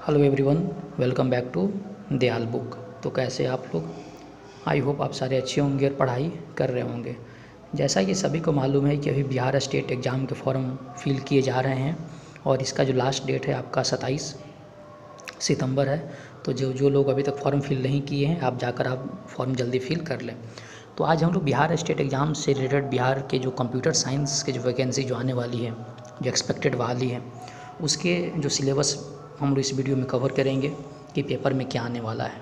Hello everyone, welcome back to Dayal book. तो कैसे आप लोग? आई होप आप सारे अच्छे होंगे और पढ़ाई कर रहे होंगे। जैसा कि सभी को मालूम है कि अभी बिहार स्टेट एग्ज़ाम के फॉर्म फिल किए जा रहे हैं और इसका जो लास्ट डेट है आपका 27 सितंबर है। तो जो लोग अभी तक फॉर्म फिल नहीं किए हैं, आप जाकर आप फॉर्म जल्दी फिल कर लें। तो आज हम लोग बिहार स्टेट एग्ज़ाम से रिलेटेड बिहार के जो कंप्यूटर साइंस के जो वैकेंसी जो आने वाली है, जो एक्सपेक्टेड वाली है, उसके जो सिलेबस हम लोग इस वीडियो में कवर करेंगे कि पेपर में क्या आने वाला है।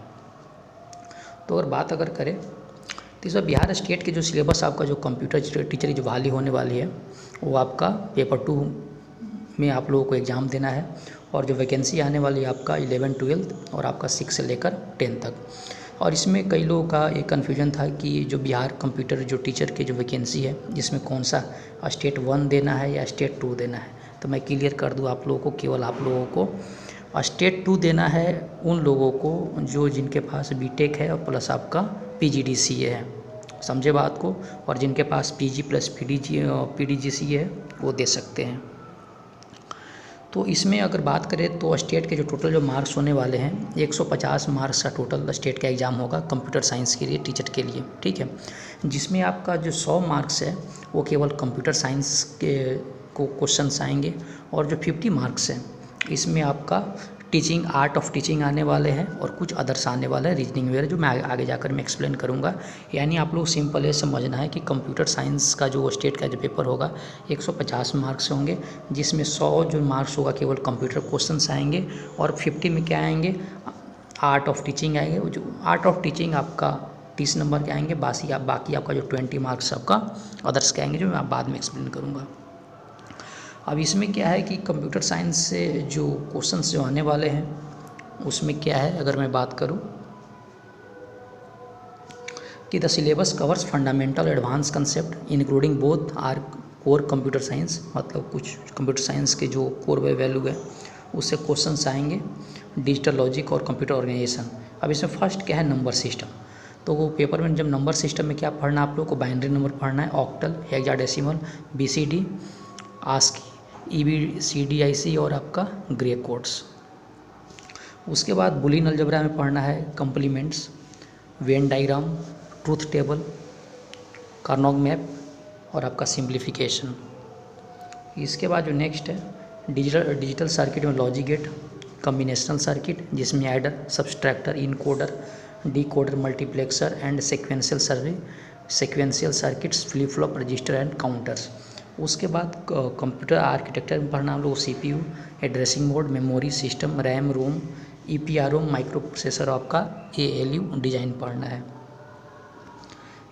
तो अगर करें तो इस बार बिहार स्टेट के जो सिलेबस आपका जो कंप्यूटर टीचर की जो बहाली होने वाली है, वो आपका पेपर 2 में आप लोगों को एग्ज़ाम देना है। और जो वैकेंसी आने वाली है आपका 11, 12 और आपका 6 से लेकर 10 तक। और इसमें कई लोगों का एक कन्फ्यूजन था कि जो बिहार कंप्यूटर जो टीचर के जो वैकेंसी है, जिसमें कौन सा स्टेट 1 देना है या स्टेट 2 देना है। तो मैं क्लियर कर दूँ आप लोगों को, केवल आप लोगों को स्टेट 2 देना है उन लोगों को जो जिनके पास बीटेक है और प्लस आपका पीजीडीसीए है, समझे बात को। और जिनके पास पीजी प्लस पीडीजीसीए है वो दे सकते हैं। तो इसमें अगर बात करें तो स्टेट के जो टोटल जो मार्क्स होने वाले हैं, 150 मार्क्स का टोटल स्टेट का एग्ज़ाम होगा कंप्यूटर साइंस के लिए, टीचर के लिए, ठीक है। जिसमें आपका जो 100 मार्क्स है वो केवल कंप्यूटर साइंस के को क्वेश्चंस आएंगे। और जो 50 मार्क्स है इसमें आपका टीचिंग, आर्ट ऑफ टीचिंग आने वाले हैं और कुछ अदर्स आने वाले हैं, रीजनिंग वगैरह, जो मैं आगे जाकर मैं एक्सप्लेन करूँगा। यानी आप लोग सिंपल ये समझना है कि कंप्यूटर साइंस का जो स्टेट का जो पेपर होगा 150 मार्क्स होंगे, जिसमें 100 जो मार्क्स होगा केवल कंप्यूटर क्वेश्चंस आएंगे और 50 में क्या आएंगे, आर्ट ऑफ टीचिंग आएंगे। जो आर्ट ऑफ टीचिंग आपका 30 नंबर के आएंगे, बाकी आपका जो 20 मार्क्स आपका अदर्स के आएंगे, जो मैं बाद में एक्सप्लेन करूँगा। अब इसमें क्या है कि कंप्यूटर साइंस से जो क्वेश्चंस जो आने वाले हैं उसमें क्या है, अगर मैं बात करूं कि the syllabus covers fundamental advance concept including both are core computer science, मतलब कुछ कंप्यूटर साइंस के जो कोर वैल्यू है उससे क्वेश्चंस आएंगे, डिजिटल लॉजिक और कंप्यूटर ऑर्गेनाइजेशन। अब इसमें फर्स्ट क्या है, नंबर सिस्टम। तो वो पेपर में जब नंबर सिस्टम में क्या पढ़ना है, आप लोग को बाइनरी नंबर पढ़ना है, octal, hexadecimal, BCD, ASCII, EBCDIC और आपका ग्रे कोड्स। उसके बाद बुलियन अलजेब्रा में पढ़ना है complements, Venn diagram, truth table, Karnaugh map और आपका सिंप्लीफिकेशन। इसके बाद जो नेक्स्ट है डिजिटल सर्किट में लॉजिक गेट, कम्बिनेशनल सर्किट जिसमें adder, subtractor, encoder, decoder, multiplexer and sequential circuits, flip flop, register and counters. उसके बाद कंप्यूटर आर्किटेक्चर में पढ़ना हम लोग CPU, addressing mode, memory system, RAM, ROM, EPROM, micro processor, आपका ALU design पढ़ना है।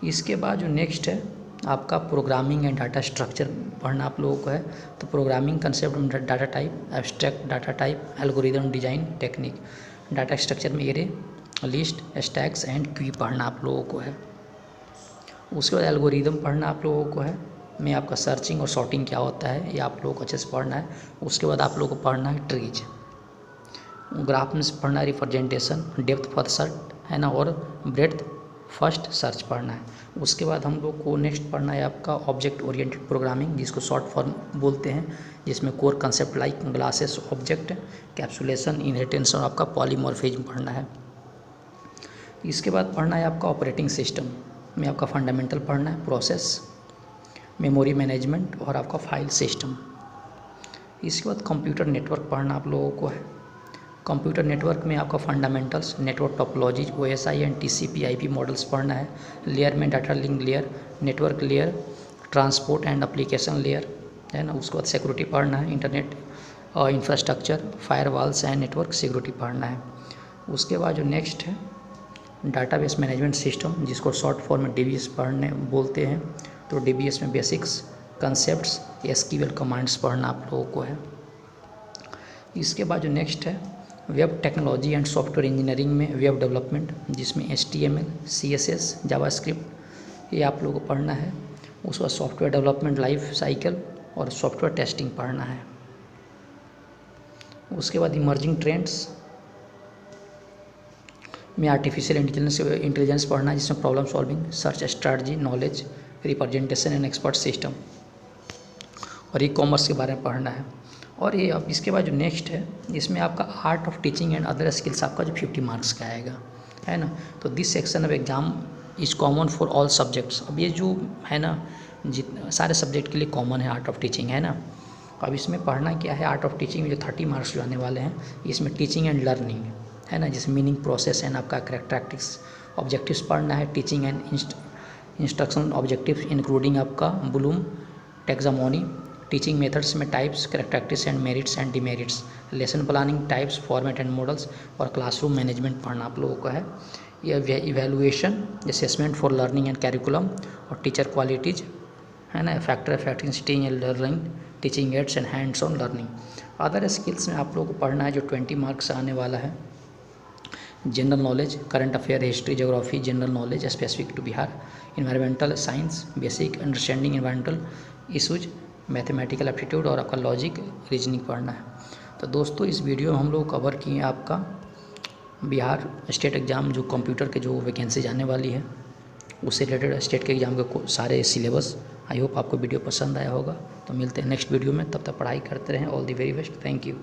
इसके बाद जो नेक्स्ट है आपका प्रोग्रामिंग एंड डाटा स्ट्रक्चर पढ़ना आप लोगों को है। तो प्रोग्रामिंग कंसेप्ट में data type, abstract data type, algorithm design technique, data structure में array, list, stacks and queue पढ़ना आप लोगों को है। उसके बाद एल्गोरिदम पढ़ना आप लोगों को है, में आपका सर्चिंग और सॉर्टिंग क्या होता है ये आप लोगों को अच्छे से पढ़ना है। उसके बाद आप लोगों को पढ़ना है ट्रीज, ग्राफ में से पढ़ना है रिप्रेजेंटेशन, डेप्थ फर्स्ट सर्च है ना, और ब्रेड्थ फर्स्ट सर्च पढ़ना है। उसके बाद हम लोग को नेक्स्ट पढ़ना है आपका ऑब्जेक्ट ओरिएंटेड प्रोग्रामिंग, जिसको शॉर्ट फॉर्म बोलते हैं, जिसमें core concept like classes, object, capsulation, inheritance और आपका पॉलीमॉर्फिज्म पढ़ना है। इसके बाद पढ़ना है आपका ऑपरेटिंग सिस्टम में आपका फंडामेंटल पढ़ना है, प्रोसेस, मेमोरी मैनेजमेंट और आपका फाइल सिस्टम। इसके बाद कंप्यूटर नेटवर्क पढ़ना आप लोगों को है। कंप्यूटर नेटवर्क में आपका fundamentals, network topology, OSI and TCP IP models पढ़ना है। लेयर में data link layer, network layer, transport and application layer है ना। उसके बाद सिक्योरिटी पढ़ना है, internet infrastructure, firewalls and network security पढ़ना है। उसके बाद जो नेक्स्ट है डाटाबेस मैनेजमेंट सिस्टम, जिसको शॉर्ट फॉर्म में DBS पढ़ने बोलते हैं। तो DBS में बेसिक्स, कंसेप्ट्स, SQL कमांड्स पढ़ना आप लोगों को है। इसके बाद जो नेक्स्ट है web technology and software engineering में वेब डेवलपमेंट, जिसमें HTML, CSS, जावास्क्रिप्ट ये आप लोगों को पढ़ना है। उसके बाद सॉफ्टवेयर डेवलपमेंट लाइफ साइकिल और सॉफ्टवेयर टेस्टिंग पढ़ना है। उसके बाद इमर्जिंग ट्रेंड्स में आर्टिफिशियल इंटेलिजेंस पढ़ना है, जिसमें problem solving, search strategy, knowledge, representation and expert system और ई-कॉमर्स के बारे में पढ़ना है। और ये अब इसके बाद जो नेक्स्ट है, इसमें आपका art of teaching and other skills आपका जो 50 मार्क्स का आएगा, है ना। तो this section of exam is common for all subjects. अब ये जो है ना सारे सब्जेक्ट के लिए कॉमन है आर्ट ऑफ टीचिंग, है ना। अब इसमें पढ़ना क्या है, आर्ट ऑफ टीचिंग में जो 30 मार्क्स जो आने वाले हैं, इसमें टीचिंग एंड लर्निंग, है ना, जिसमें मीनिंग, प्रोसेस एंड आपका कैरेक्टरिस्टिक्स, ऑब्जेक्टिव्स पढ़ना है, teaching and instruction objectives including आपका ब्लूम टैक्सोनॉमी, टीचिंग मेथड्स में types, characteristics and merits and demerits, lesson planning types, format and models, और क्लासरूम मैनेजमेंट पढ़ना आप लोगों का है। ये evaluation, assessment for learning and curriculum, और टीचर क्वालिटीज़, है ना, factor affecting teaching and learning, teaching ads and hands on learning. Other skills में आप लोगों को पढ़ना है जो 20 मार्क्स आने वाला है, general knowledge, current affair, history, geography, general knowledge specific to Bihar, environmental science, basic understanding environmental issues, mathematical aptitude, और आपका लॉजिक रीजनिंग पढ़ना है। तो दोस्तों इस वीडियो में हम लोग कवर किए आपका बिहार स्टेट एग्ज़ाम जो कंप्यूटर के जो वैकेंसी आने वाली है उससे रिलेटेड स्टेट के एग्ज़ाम के सारे सिलेबस। आई होप आपको वीडियो पसंद आया होगा। तो मिलते हैं नेक्स्ट वीडियो में, तब तक पढ़ाई करते रहें। All the very best, thank you.